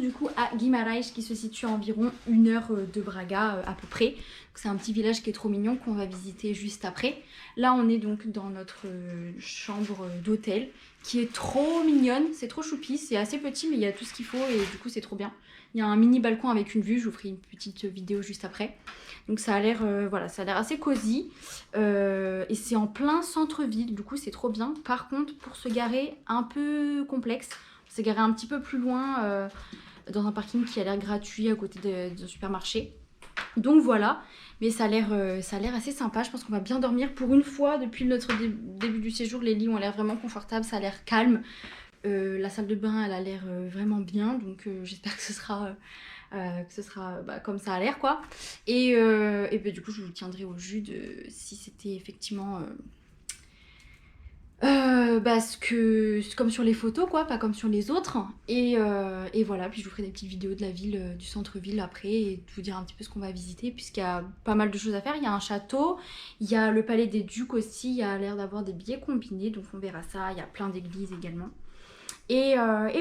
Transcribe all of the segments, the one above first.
trouve du coup à Guimarães qui se situe à environ 1 heure de Braga à peu près. C'est un petit village qui est trop mignon qu'on va visiter juste après. Là on est donc dans notre chambre d'hôtel qui est trop mignonne, c'est trop choupi, c'est assez petit mais il y a tout ce qu'il faut et du coup c'est trop bien. Il y a un mini balcon avec une vue, je vous ferai une petite vidéo juste après. Donc ça a l'air voilà, ça a l'air assez cosy et c'est en plein centre-ville, du coup c'est trop bien. Par contre pour se garer un peu complexe, on s'est garé un petit peu plus loin dans un parking qui a l'air gratuit à côté d'un supermarché. Donc voilà, mais ça a l'air assez sympa, je pense qu'on va bien dormir. Pour une fois, depuis notre début du séjour, les lits ont l'air vraiment confortables, ça a l'air calme. La salle de bain, elle a l'air vraiment bien, donc j'espère que ce sera comme ça a l'air quoi. Et bah, du coup, je vous tiendrai au jus de si c'était effectivement comme sur les photos quoi, pas comme sur les autres. Et voilà, puis je vous ferai des petites vidéos de la ville, du centre-ville après et de vous dire un petit peu ce qu'on va visiter puisqu'il y a pas mal de choses à faire. Il y a un château, il y a le palais des Ducs aussi, il y a l'air d'avoir des billets combinés, donc on verra ça. Il y a plein d'églises également. Et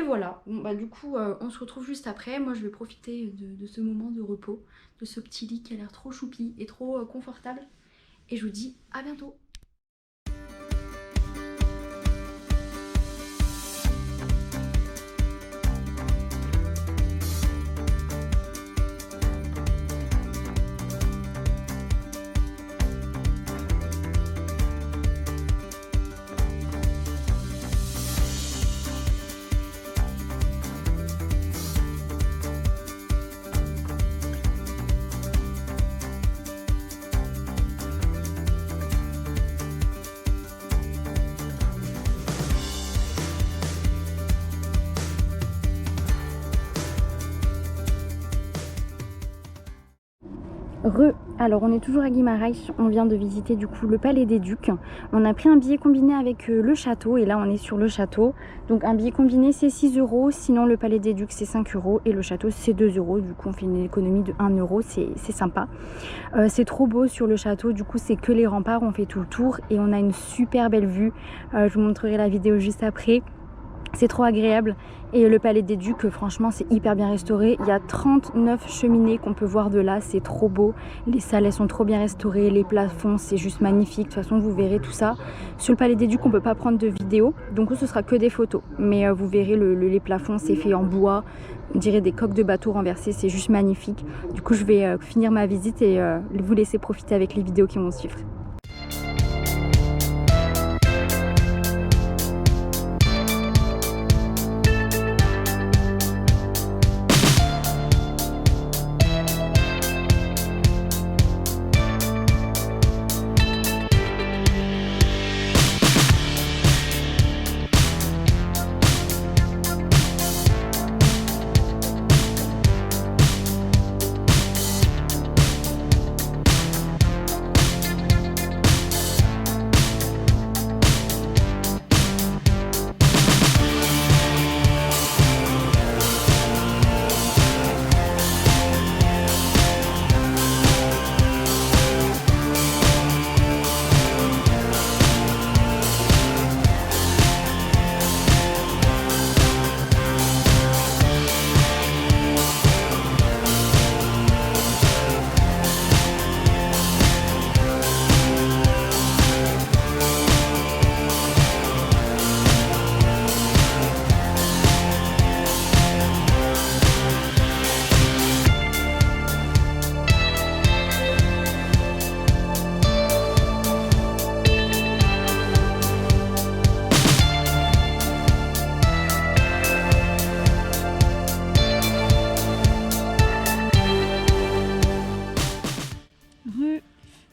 voilà, bon, bah, du coup on se retrouve juste après. Moi je vais profiter de ce moment de repos, de ce petit lit qui a l'air trop choupi et trop confortable. Et je vous dis à bientôt. Alors on est toujours à Guimarães, on vient de visiter du coup le palais des Ducs. On a pris un billet combiné avec le château et là on est sur le château. Donc un billet combiné c'est 6 €, sinon le palais des Ducs c'est 5 € et le château c'est 2 €. Du coup on fait une économie de 1 €, c'est sympa. C'est trop beau sur le château, du coup c'est que les remparts, on fait tout le tour et on a une super belle vue. Je vous montrerai la vidéo juste après. C'est trop agréable et le palais des Ducs franchement c'est hyper bien restauré. Il y a 39 cheminées qu'on peut voir de là, c'est trop beau. Les salles elles sont trop bien restaurées, les plafonds c'est juste magnifique. De toute façon vous verrez tout ça. Sur le palais des Ducs on peut pas prendre de vidéo, donc ce sera que des photos. Mais vous verrez les plafonds c'est fait en bois, on dirait des coques de bateau renversées, c'est juste magnifique. Du coup je vais finir ma visite et vous laisser profiter avec les vidéos qui vont suivre.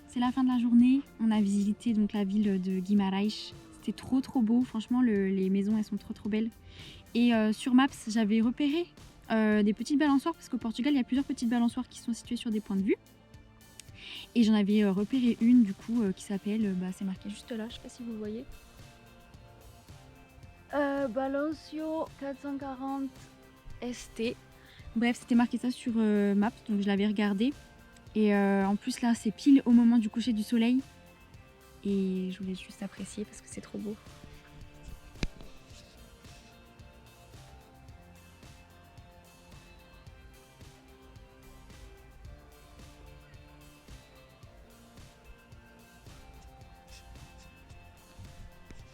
C'est la fin de la journée, on a visité donc la ville de Guimarães. C'était trop beau, franchement les maisons elles sont trop belles. Et sur Maps j'avais repéré des petites balançoires parce qu'au Portugal il y a plusieurs petites balançoires qui sont situées sur des points de vue. Et j'en avais repéré une du coup qui s'appelle, c'est marqué juste là, je sais pas si vous le voyez. Balancio 440 ST. Bref c'était marqué ça sur Maps donc je l'avais regardé. Et en plus là c'est pile au moment du coucher du soleil. Et je voulais juste apprécier parce que c'est trop beau.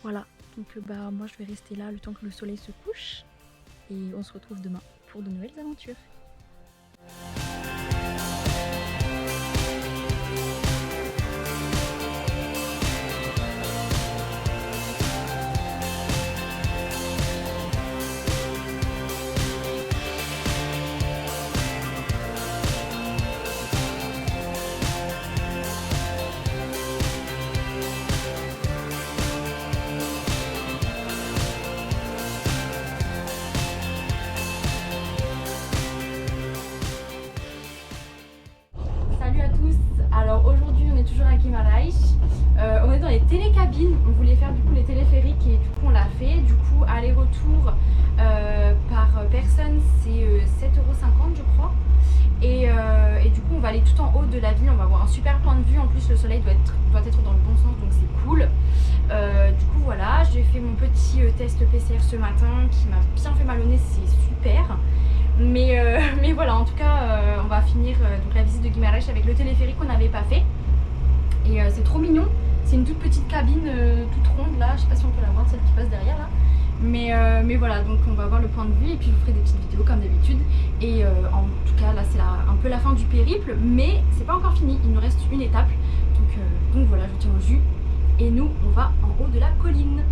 Voilà, donc moi je vais rester là le temps que le soleil se couche et on se retrouve demain pour de nouvelles aventures. Salut à tous, alors aujourd'hui on est toujours à Guimarães, on est dans les télécabines, on voulait faire du coup les téléphériques et du coup on l'a fait, du coup aller-retour par personne c'est 7,50 € je crois, et du coup on va aller tout en haut de la ville, on va avoir un super point de vue, en plus le soleil doit être dans le bon sens donc c'est cool. Du coup voilà, j'ai fait mon petit test PCR ce matin qui m'a bien fait mal au nez, c'est super. Mais voilà, en tout cas, on va finir donc la visite de Guimarães avec le téléphérique qu'on n'avait pas fait. Et c'est trop mignon. C'est une toute petite cabine toute ronde là. Je sais pas si on peut la voir, celle qui passe derrière là. Mais voilà, donc on va voir le point de vue et puis je vous ferai des petites vidéos comme d'habitude. Et en tout cas, là c'est un peu la fin du périple, mais c'est pas encore fini. Il nous reste une étape. Donc voilà, je vous tiens au jus. Et nous, on va en haut de la colline.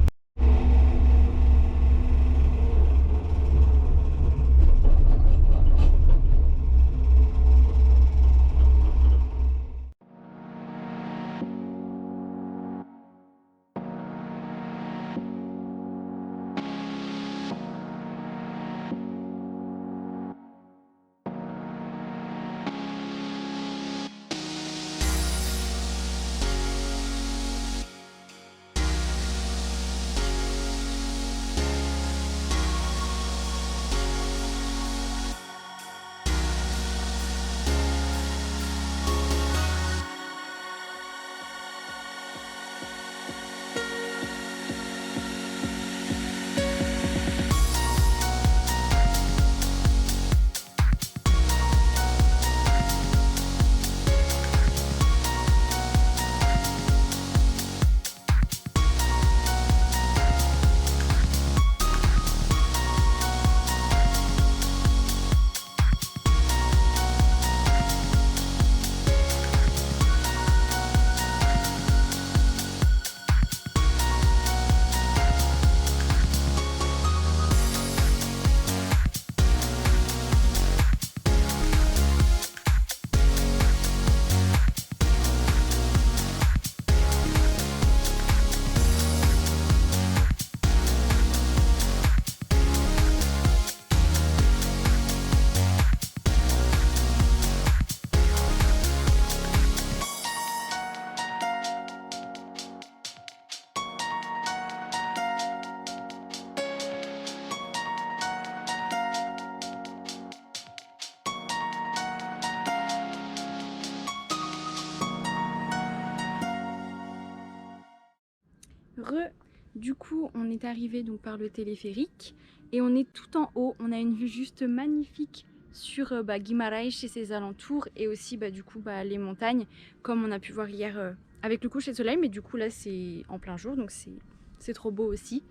Du coup on est arrivé donc par le téléphérique et on est tout en haut, on a une vue juste magnifique sur Guimarães et ses alentours et aussi du coup les montagnes comme on a pu voir hier avec le coucher de soleil, mais du coup là c'est en plein jour donc c'est trop beau aussi.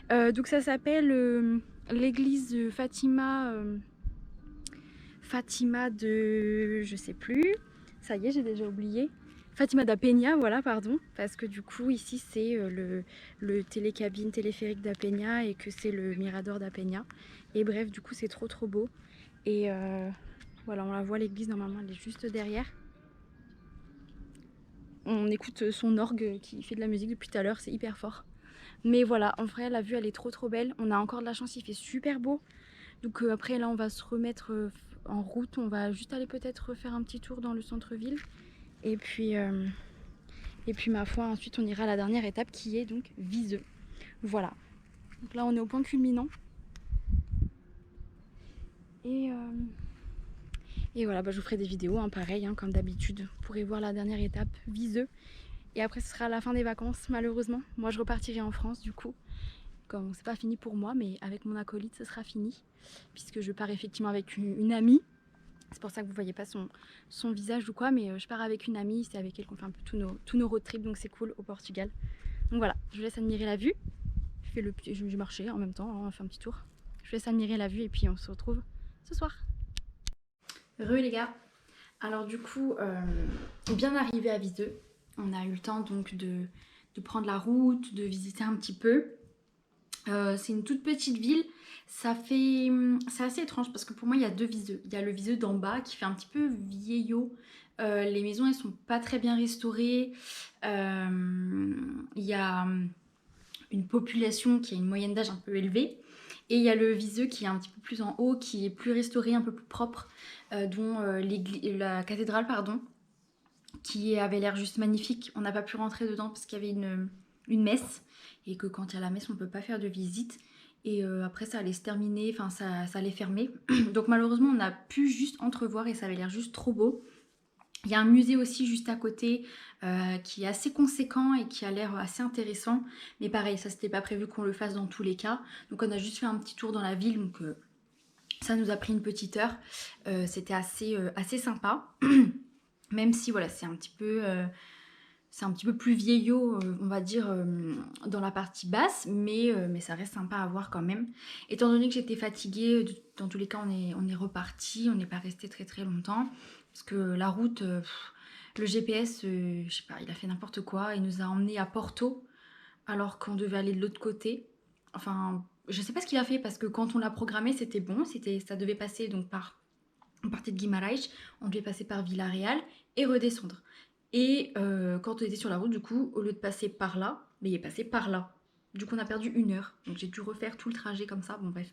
Donc ça s'appelle l'église Fatima de je sais plus, ça y est j'ai déjà oublié. Fatima da Penha, voilà, pardon, parce que du coup ici c'est le télécabine téléphérique da Penha et que c'est le Mirador da Penha. Et bref, du coup c'est trop beau. Et voilà, on la voit l'église, normalement elle est juste derrière. On écoute son orgue qui fait de la musique depuis tout à l'heure, c'est hyper fort. Mais voilà, en vrai la vue elle est trop belle, on a encore de la chance, il fait super beau. Donc après là on va se remettre en route, on va juste aller peut-être faire un petit tour dans le centre-ville. Et puis ma foi, ensuite on ira à la dernière étape qui est donc Viseu. Voilà. Donc là on est au point culminant. Et voilà, je vous ferai des vidéos, pareil, comme d'habitude. Vous pourrez voir la dernière étape, Viseu. Et après ce sera la fin des vacances, malheureusement. Moi je repartirai en France du coup. Comme c'est pas fini pour moi, mais avec mon acolyte ce sera fini. Puisque je pars effectivement avec une amie. C'est pour ça que vous voyez pas son visage ou quoi, mais je pars avec une amie, c'est avec elle qu'on fait un peu tous nos road trips, donc c'est cool au Portugal. Donc voilà, je vous laisse admirer la vue. Je marchais en même temps, on va faire un petit tour. Je vous laisse admirer la vue et puis on se retrouve ce soir. Re les gars. Alors du coup, bien arrivé à Viseu, on a eu le temps donc de prendre la route, de visiter un petit peu. C'est une toute petite ville, c'est assez étrange parce que pour moi il y a deux Viseu. Il y a le Viseu d'en bas qui fait un petit peu vieillot, les maisons elles sont pas très bien restaurées, il y a une population qui a une moyenne d'âge un peu élevée. Et il y a le Viseu qui est un petit peu plus en haut, qui est plus restauré, un peu plus propre, dont la cathédrale, pardon, qui avait l'air juste magnifique. On n'a pas pu rentrer dedans parce qu'il y avait une messe, et que quand il y a la messe, on ne peut pas faire de visite. Et après, ça allait se terminer, enfin, ça allait fermer. Donc malheureusement, on a pu juste entrevoir et ça avait l'air juste trop beau. Il y a un musée aussi juste à côté qui est assez conséquent et qui a l'air assez intéressant. Mais pareil, ça c'était pas prévu qu'on le fasse dans tous les cas. Donc on a juste fait un petit tour dans la ville. Donc ça nous a pris une petite heure. C'était assez sympa. Même si voilà, c'est un petit peu plus vieillot, on va dire, dans la partie basse. Mais ça reste sympa à voir quand même. Étant donné que j'étais fatiguée, dans tous les cas on est reparti. On n'est pas resté très très longtemps. Parce que la route, le GPS, je sais pas, il a fait n'importe quoi. Il nous a emmenés à Porto, alors qu'on devait aller de l'autre côté. Enfin, je sais pas ce qu'il a fait, parce que quand on l'a programmé, c'était bon. Ça devait passer donc par... On partait de Guimarães, on devait passer par Vila-Real et redescendre. Et quand on était sur la route, du coup, au lieu de passer par là, mais il est passé par là. Du coup, on a perdu 1 heure. Donc j'ai dû refaire tout le trajet comme ça. Bon, bref,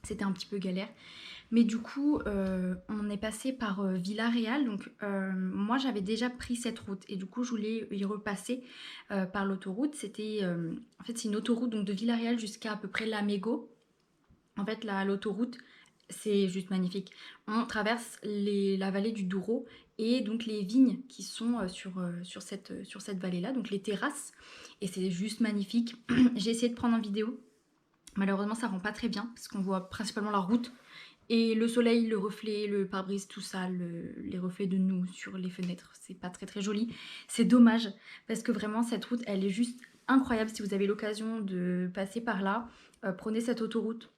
c'était un petit peu galère. Mais du coup, on est passé par Vila-Real. Donc moi, j'avais déjà pris cette route. Et du coup, je voulais y repasser par l'autoroute. En fait, c'est une autoroute donc, de Vila-Real jusqu'à peu près Lamego. En fait, l'autoroute, c'est juste magnifique. On traverse la vallée du Douro et donc les vignes qui sont sur cette vallée-là, donc les terrasses. Et c'est juste magnifique. J'ai essayé de prendre en vidéo. Malheureusement, ça rend pas très bien parce qu'on voit principalement la route. Et le soleil, le reflet, le pare-brise, tout ça, les reflets de nous sur les fenêtres, c'est pas très très joli. C'est dommage parce que vraiment cette route, elle est juste incroyable. Si vous avez l'occasion de passer par là, prenez cette autoroute.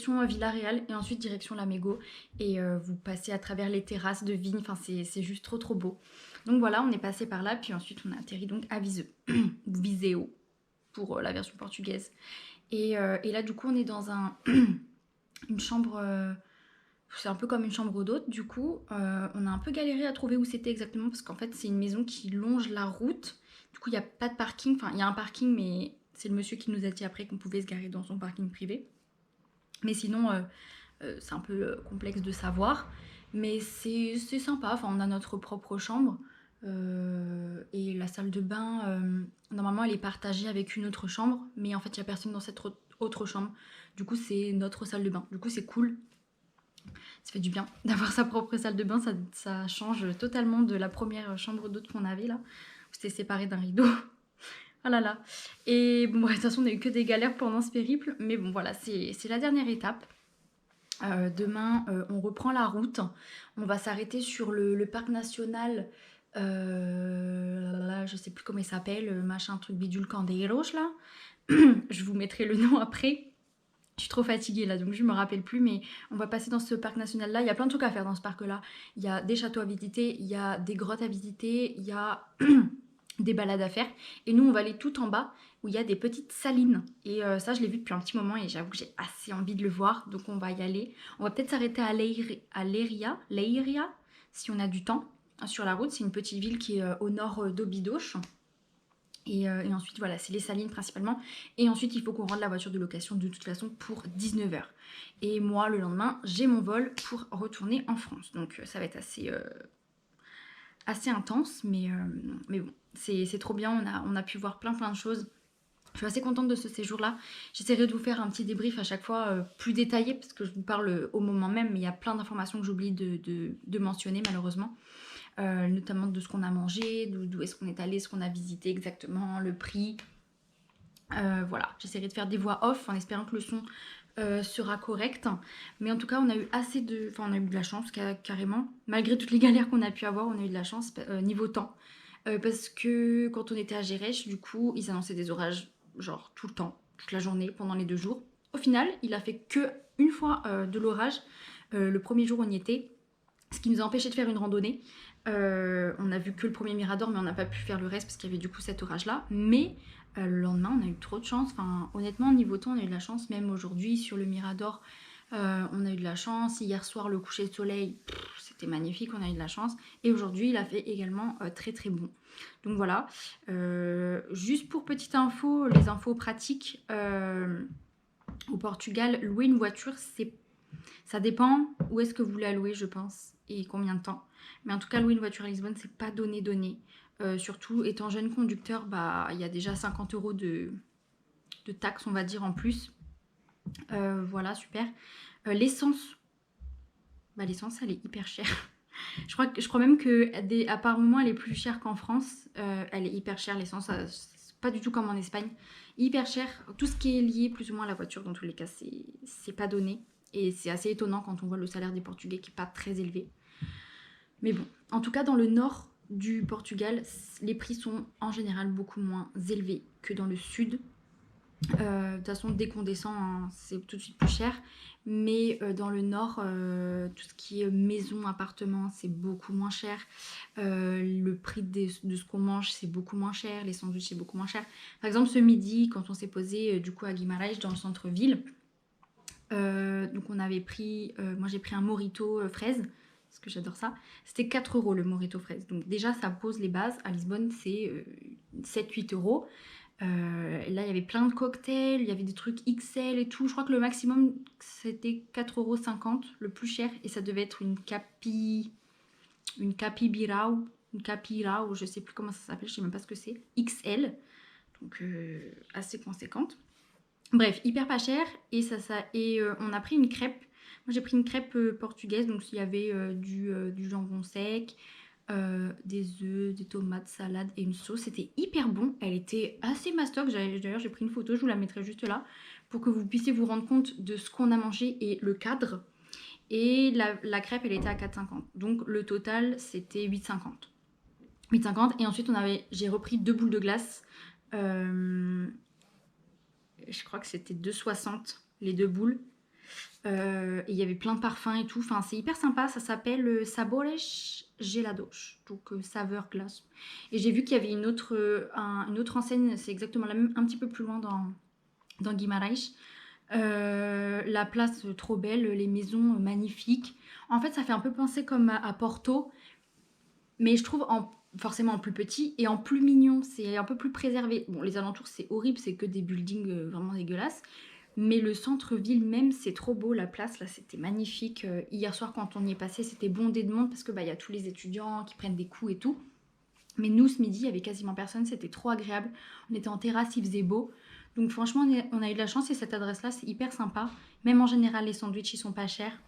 direction Villa-Réal et ensuite direction Lamego. Et vous passez à travers les terrasses de vignes, enfin c'est juste trop beau. Donc voilà, on est passé par là, puis ensuite on a atterri donc à Viseu, Viseu pour la version portugaise. Et là du coup on est dans une chambre, c'est un peu comme une chambre d'hôte du coup. On a un peu galéré à trouver où c'était exactement parce qu'en fait c'est une maison qui longe la route. Du coup il n'y a pas de parking, enfin il y a un parking mais c'est le monsieur qui nous a dit après qu'on pouvait se garer dans son parking privé. Mais sinon c'est un peu complexe de savoir. Mais c'est sympa, enfin on a notre propre chambre. Et la salle de bain, normalement elle est partagée avec une autre chambre, mais en fait il n'y a personne dans cette autre chambre. Du coup c'est notre salle de bain. Du coup c'est cool. Ça fait du bien d'avoir sa propre salle de bain, ça change totalement de la première chambre d'hôte qu'on avait là. C'était séparé d'un rideau. Oh là là. Et bon, de toute façon on a eu que des galères pendant ce périple, mais bon voilà, c'est la dernière étape. Demain on reprend la route, on va s'arrêter sur le parc national, je sais plus comment il s'appelle, machin truc bidule Candeiros là. Je vous mettrai le nom après. Je suis trop fatiguée là donc je me rappelle plus, mais on va passer dans ce parc national là. Il y a plein de trucs à faire dans ce parc là. Il y a des châteaux à visiter, il y a des grottes à visiter, il y a des balades à faire. Et nous on va aller tout en bas où il y a des petites salines. Et ça je l'ai vu depuis un petit moment et j'avoue que j'ai assez envie de le voir. Donc on va y aller. On va peut-être s'arrêter à Leiria si on a du temps sur la route. C'est une petite ville qui est au nord d'Obidos. Et ensuite voilà, c'est les salines principalement. Et ensuite il faut qu'on rende la voiture de location de toute façon pour 19 h. Et moi le lendemain j'ai mon vol pour retourner en France. Donc ça va être assez intense, mais bon, c'est trop bien, on a pu voir plein de choses. Je suis assez contente de ce séjour-là. J'essaierai de vous faire un petit débrief à chaque fois plus détaillé parce que je vous parle au moment même, mais il y a plein d'informations que j'oublie de mentionner malheureusement. Notamment de ce qu'on a mangé, d'où est-ce qu'on est allé, ce qu'on a visité exactement, le prix. Voilà, j'essaierai de faire des voix off en espérant que le son sera correct. Mais en tout cas, on a eu on a eu de la chance carrément. Malgré toutes les galères qu'on a pu avoir, on a eu de la chance niveau temps. Parce que quand on était à Gerêche, du coup, ils annonçaient des orages genre tout le temps, toute la journée, pendant les 2 jours. Au final, il a fait que une fois de l'orage. Le premier jour, on y était. Ce qui nous a empêché de faire une randonnée. On a vu que le premier mirador, mais on n'a pas pu faire le reste parce qu'il y avait du coup cet orage-là. Mais le lendemain, on a eu trop de chance. Enfin, honnêtement, niveau temps, on a eu de la chance. Même aujourd'hui, sur le mirador, on a eu de la chance. Hier soir, le coucher de soleil, c'était magnifique, on a eu de la chance. Et aujourd'hui, il a fait également très bon. Donc voilà. Juste pour petite info, les infos pratiques, au Portugal, louer une voiture, ça dépend où est-ce que vous voulez la louer, je pense, et combien de temps. Mais en tout cas, louer une voiture à Lisbonne, c'est pas donné. Surtout, étant jeune conducteur, bah, il y a déjà 50 € de taxes, on va dire, en plus. Voilà, super. L'essence, l'essence, elle est hyper chère. Je crois même qu'à par moment, elle est plus chère qu'en France. Elle est hyper chère, l'essence. C'est pas du tout comme en Espagne. Hyper cher. Tout ce qui est lié plus ou moins à la voiture, dans tous les cas, c'est pas donné. Et c'est assez étonnant quand on voit le salaire des Portugais qui n'est pas très élevé. Mais bon, en tout cas, dans le nord du Portugal, les prix sont en général beaucoup moins élevés que dans le sud. De toute façon, dès qu'on descend, hein, c'est tout de suite plus cher. Mais dans le nord, tout ce qui est maison, appartement, c'est beaucoup moins cher. Le prix de ce qu'on mange, c'est beaucoup moins cher. Les sandwichs, c'est beaucoup moins cher. Par exemple, ce midi, quand on s'est posé du coup à Guimarães, dans le centre-ville, donc on avait pris, moi j'ai pris un mojito fraise, parce que j'adore ça. C'était 4 € le mojito fraise. Donc déjà, ça pose les bases. À Lisbonne, c'est 7-8 €. Là, il y avait plein de cocktails, il y avait des trucs XL et tout. Je crois que le maximum, c'était 4,50 € le plus cher. Et ça devait être une capibirao, je sais plus comment ça s'appelle, je sais même pas ce que c'est. XL, donc assez conséquente. Bref, hyper pas cher. Et on a pris une crêpe. Moi, j'ai pris une crêpe portugaise. Donc, il y avait du jambon sec, des œufs, des tomates, salade et une sauce. C'était hyper bon. Elle était assez mastoc. D'ailleurs, j'ai pris une photo. Je vous la mettrai juste là pour que vous puissiez vous rendre compte de ce qu'on a mangé et le cadre. Et la crêpe, elle était à 4,50 €. Donc, le total, c'était 8,50 €. 8,50 €. Et ensuite, j'ai repris 2 boules de glace. Je crois que c'était 2,60 € les 2 boules. Et il y avait plein de parfums et tout. Enfin, c'est hyper sympa. Ça s'appelle Sabores Gelados, donc saveur glace. Et j'ai vu qu'il y avait une autre enseigne, c'est exactement la même, un petit peu plus loin dans Guimarães. La place trop belle, les maisons magnifiques. En fait, ça fait un peu penser comme à Porto, mais je trouve forcément en plus petit et en plus mignon. C'est un peu plus préservé. Bon, les alentours, c'est horrible, c'est que des buildings vraiment dégueulasses. Mais le centre-ville même, c'est trop beau. La place, là, c'était magnifique. Hier soir, quand on y est passé, c'était bondé de monde parce que bah, y a tous les étudiants qui prennent des coups et tout. Mais nous, ce midi, il y avait quasiment personne. C'était trop agréable. On était en terrasse, il faisait beau. Donc franchement, on a eu de la chance et cette adresse-là, c'est hyper sympa. Même en général, les sandwichs, ils sont pas chers.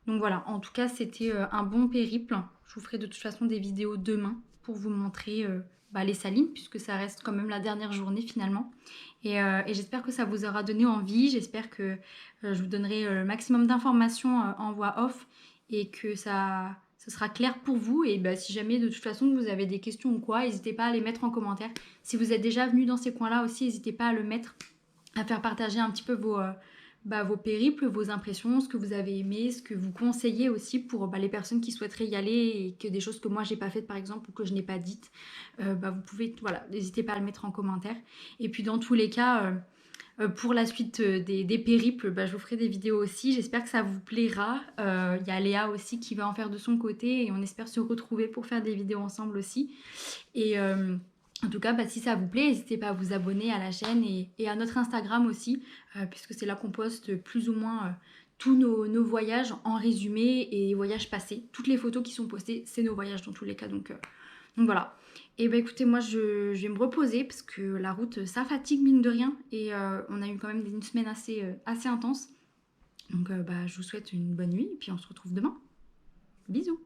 Donc voilà, en tout cas, c'était un bon périple. Je vous ferai de toute façon des vidéos demain pour vous montrer bah, les Salines, puisque ça reste quand même la dernière journée finalement. Et j'espère que ça vous aura donné envie. J'espère que je vous donnerai le maximum d'informations en voix off et que ça sera clair pour vous. Et bah, si jamais de toute façon vous avez des questions ou quoi, n'hésitez pas à les mettre en commentaire. Si vous êtes déjà venu dans ces coins-là aussi, n'hésitez pas à le mettre, à faire partager un petit peu vos périples, vos impressions, ce que vous avez aimé, ce que vous conseillez aussi pour les personnes qui souhaiteraient y aller et que des choses que moi j'ai pas faites par exemple ou que je n'ai pas dites, vous pouvez, voilà, n'hésitez pas à le mettre en commentaire. Et puis dans tous les cas, pour la suite des périples, je vous ferai des vidéos aussi. J'espère que ça vous plaira. Il y a Léa aussi qui va en faire de son côté et on espère se retrouver pour faire des vidéos ensemble aussi. Et en tout cas, si ça vous plaît, n'hésitez pas à vous abonner à la chaîne et à notre Instagram aussi, puisque c'est là qu'on poste plus ou moins tous nos voyages en résumé et voyages passés. Toutes les photos qui sont postées, c'est nos voyages dans tous les cas. Donc voilà. Et écoutez, moi je vais me reposer parce que la route ça fatigue mine de rien et on a eu quand même une semaine assez intense. Donc je vous souhaite une bonne nuit et puis on se retrouve demain. Bisous.